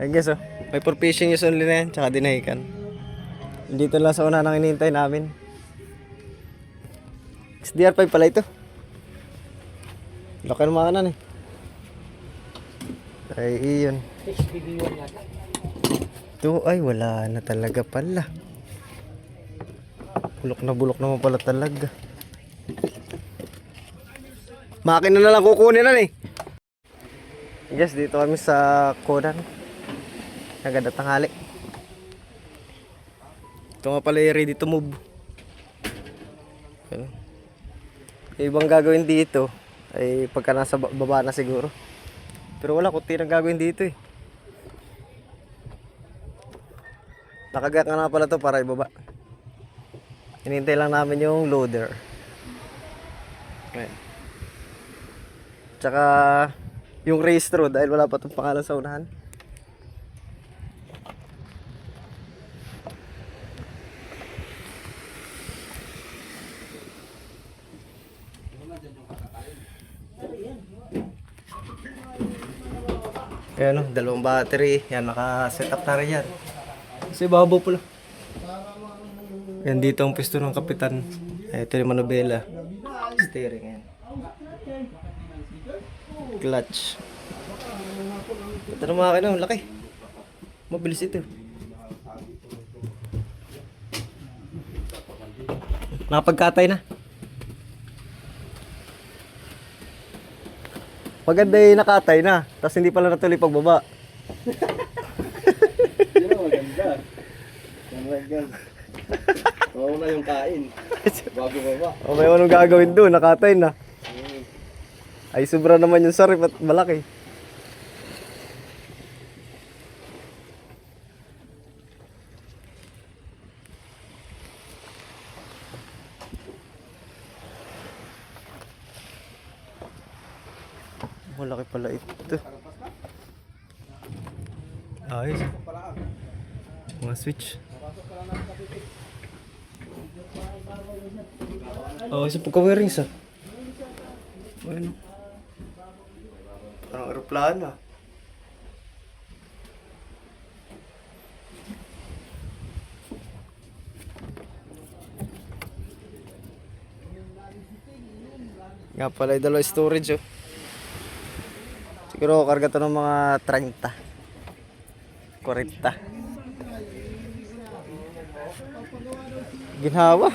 I guess may for fishing use only na yan, tsaka dinahikan. Dito lang sa una nang inihintay namin. XDR5 pala ito. Laki ng mga kanan eh. Ay, iyon. Ito ay wala na talaga pala. Bulok naman pala talaga. Makina na lang kukunin na eh. Yes, dito kami sa Conan. Agad at tanghali. Ito nga pala yung ready to move. Yung ibang gagawin dito ay pagka nasa baba na siguro. Pero wala kundi nang gagawin dito eh. Nakagat nga na pala to para ibaba. Hinintay lang namin yung loader. Ayan. Tsaka yung registro dahil wala pa itong pangalan sa unahan. Ayan o, dalawang battery. Yan, naka-set up na rin yan. Kasi babaw pala. Yan dito ang pisto ng kapitan. Ito yung manubela. Steering yan. Clutch. Ito na mga kailangan, laki. Mabilis ito. Nakapagkatay na. Maganda yung nakatay na, tapos hindi pala natuloy pagbaba. Yun ang maganda. Mawala yung kain. Bago baba. O may anong gagawin doon, nakatay na. Ay sobra naman yung sarip at malaki. Malaki pala ito. Ayos. Mga switch. Oh, isa pagka-wearing sa. Ano? Parang aeroplano ah. Nga pala yung dalawa storage oh. Siguro karga to ng mga 30 40 ginhawa.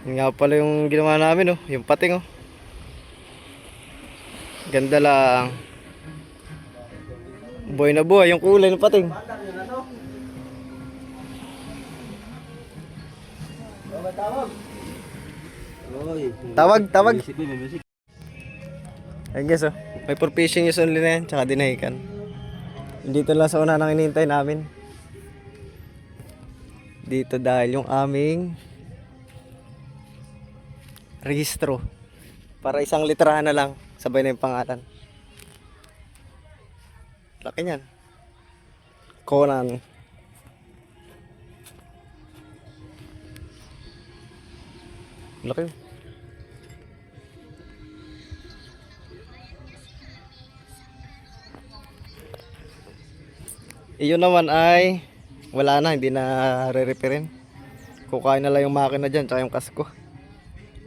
Yun nga pala yung ginawa namin oh, yung pating oh. Ganda lang. Buhay na buhay yung kulay ng pating. Tawag. I guess may for fishing use only na yan, tsaka dinahikan. Dito lang sa una nang inihintay namin. Dito dahil yung aming rehistro. Para isang litrahan na lang, sabay na yung pangalan. Laki niyan. Conan. Laki. Iyon naman ay wala na, hindi na re-repairin. Kukain na lang yung makina dyan, tsaka yung kasko.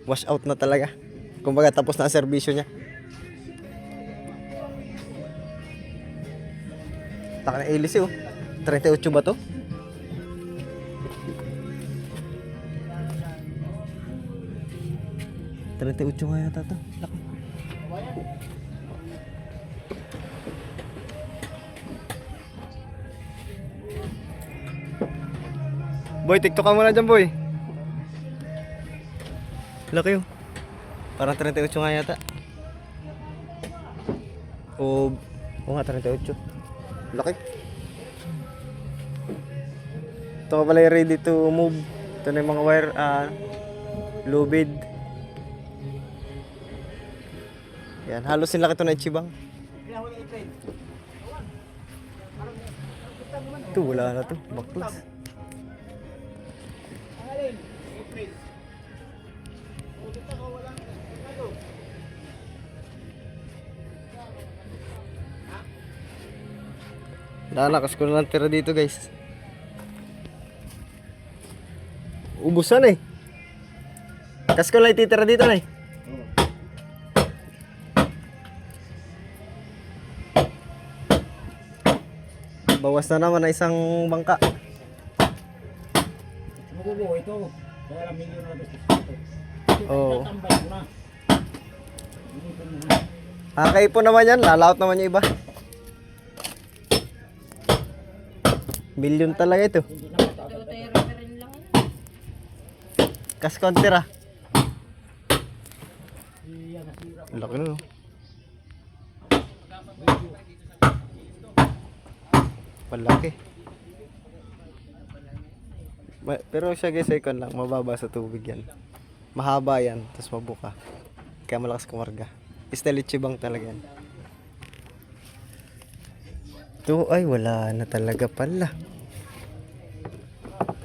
Wash out na talaga. Kumbaga tapos na ang serbisyo niya. Taka na hélice oh. 38 ba to? nga yata to. Laki. Boy, TikTok ka muna dyan boy. Laki oh. Parang 38 nga yata. O nga 38. Laki. Ito ka pala yung ready to move. Ito na yung mga wire lubid. Yan, halos sinlaki ito na Ichibang. Ito wala na to, baklas. Nalakas ko na lang tira dito guys. Ubusan eh. Kas ko lang ititira dito na eh. Bawas na naman na isang bangka. Magulo ito. Kaya lang milyon na ito. Oo. Tambay ko na. Kakaipon naman yan. Lalaot naman yung iba. Milyon talaga ito. Kas konti ah. Laki na no. Palaki. Pero siya guys, icon lang. Mababa sa tubig yan. Mahaba yan. Tapos mabuka. Kaya malakas kumarga. Istelichibang talaga yan. Ito ay wala na talaga pala.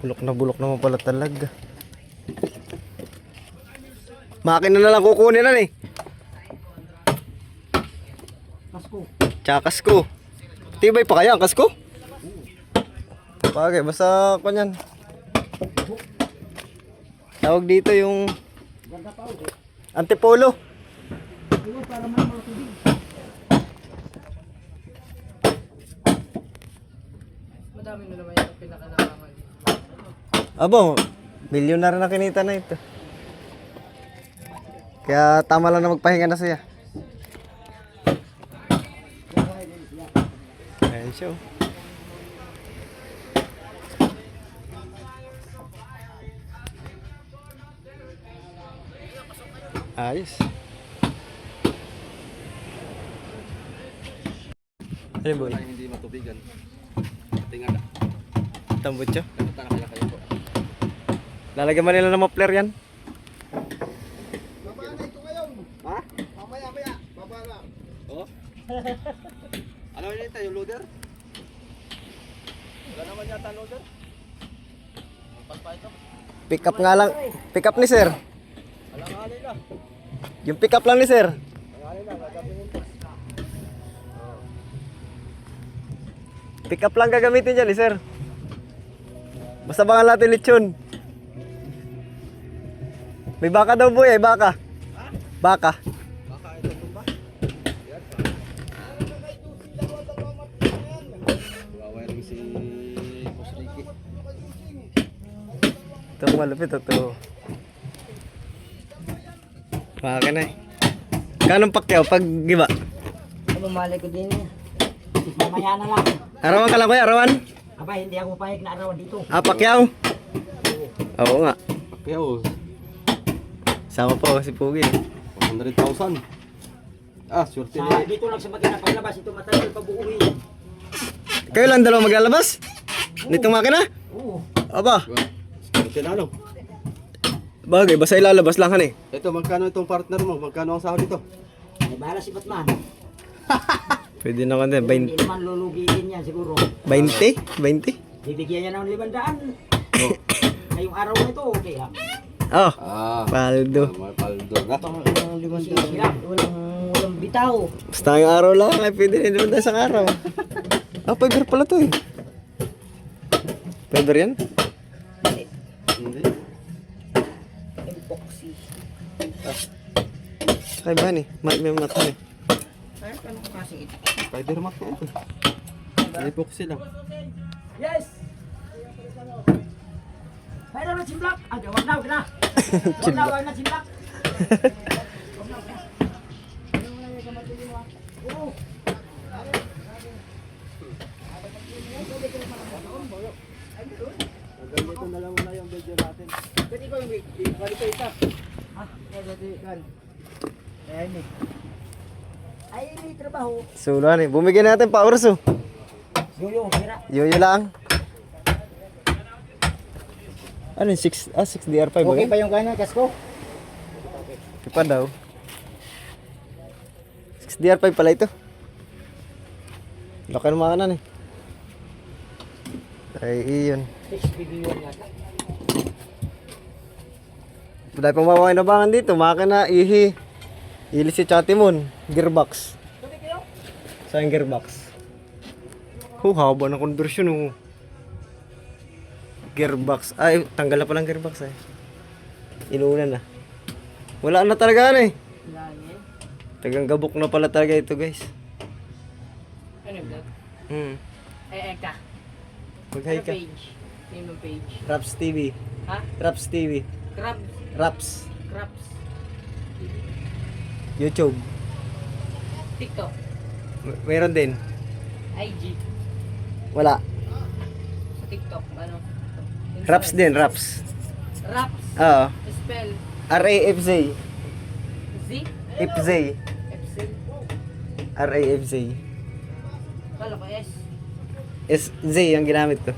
Bulok naman pala talaga. Makina na lang kukunin na eh. Kasko. Tsaka kasko. Tibay pa kaya ang kasko? Bagay, basta ko yan. Tawag dito yung Ganda pa ako. antipolo. Ito para may mga tubig. Madami na naman yung pinakalaman. Abo, milyonaryo na kinita na ito. Kaya tama lang na magpahinga na siya. Ayan siya. Ayos. Ano boy? Ay, hindi matubigan. Tingnan na. Tambot siya. Kaya kaya kayo po. Lalagyan man nila ng muffler yan. Ha? Mamaya. Baba na. Oh? Ano yun ito? Yung loader? Wala naman yata loader? Palpa ito? Pick up nga lang. Pick up ni sir. Alanganin na. Yung pick up lang ni sir. Alanganin na. Gagawin mo. Pick up lang gagamitin dyan ni sir. Basta bangal natin lechon. May baka daw boy, ay baka. Baka. Baka ito ba? Yan. Wawayarin si Boss Ricky. Ito malupit ito. Baka na eh. Kanong pakyaw pag giba? Ano malay ko din. Mamaya na lang. Arawan ka lang kuya, arawan? Aba, hindi ako payag na araw dito. Pakyaw? Oo nga. Kaya oh, Sama pa si Pugi. 100,000. Ah, swerte Sa, ni. dito lang sa makina paglabas. Ito matagal pa buuwi. Kayo lang dalawa maglalabas? Nitong makina? Oo. Aba, Swerte na ano? bagay, basta ilalabas lang han eh. Ito, magkano itong partner mo? Magkano ang sahod ito? Ay, bahala si Batman. Pwede naman din, Hindi naman lulugitin yan siguro. 20? 20? Bibigyan niya ng 500. Oh. Ngayong araw na ito, okay ha. Oh, Ah, paldo. may paldo na. Sige lang, walang bitaw. Basta yung araw lang, ay pwede rin naman tayo sa araw. Fiber pala to eh. Fiber yan? Hindi. Epoxy. Kaya ba ni? May mata eh. Ay, anong kasi ito? Fiber mat na ito. Epoxy lang. Yes! Mayroon na simplak. Ah, wag na, wag na. Wag na simplak. Oo. Ganito na lang muna yung video natin. Pwede ko yung balik ko ito. Ah, pwede kan. Ayan eh. Ay, may trabaho. Sulan eh. Bumigyan natin pa oras oh. Yoyo, hira. Yoyo lang. Ano yung 6 DR5 ba Okay yun? pa yung kanya, kasko? Ipa daw. 6 DR5 pala ito. Laki ng makanan eh. Ay, iyon. HPV1 yata. Dahil pang mawakinabangan dito, makina, ihi. Ili si Chatimon, gearbox. Saan gearbox? Haba ng conversion oh. Gearbox. Ay, tanggal na palang gearbox eh. Inuna na. Wala na talaga ano eh. Wala niya. Tagang gabok na pala talaga ito guys. Ano yung vlog? Eka. Mag-hi Ano ka. page? Name ng page. Raps TV. Ha? Raps TV. Crabs. Raps. Crabs. YouTube. TikTok. Meron din. IG. Wala. Sa TikTok. Ano? Raps din, Raps. Raps. Oo. Spell. RAFZ. Z. FZ. FC. RAFZ. Kala ko S. SZ ang ginamit ko.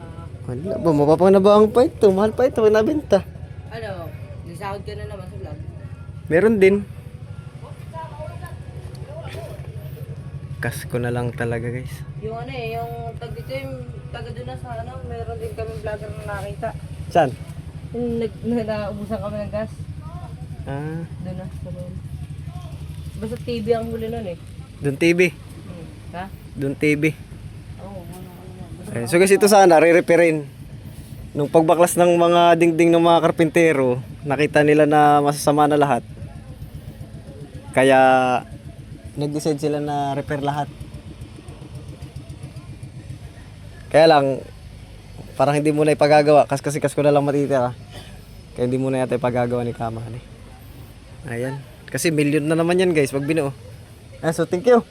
Ah, Wala ba? Mapapang na ba ang pa ito? Mahal pa ito. Nabenta. ano? Nagsahod ka na naman sa vlog. Meron din. Kasko na lang talaga guys. Yung ano eh, yung tag dito yung taga doon na sa ano, meron din kami vlogger na nakita. Saan? Yung naubusan kami ng gas. Ah, Doon na, sa loob. Basta TV ang huli nun eh. Dun TV. Ha? Dun TV. Oo, ano. Ayun. So guys, ito sana, re-repairin. Nung pagbaklas ng mga dingding ng mga karpintero, nakita nila na masasama na lahat. Kaya, nag-decide sila na repair lahat. Kaya lang, parang hindi mo na ipagagawa, kasi ko na lang matitira. Kaya hindi mo na yata ipagagawa ni Kamali. Ayan. Kasi million na naman yan guys, pag binuo. So thank you.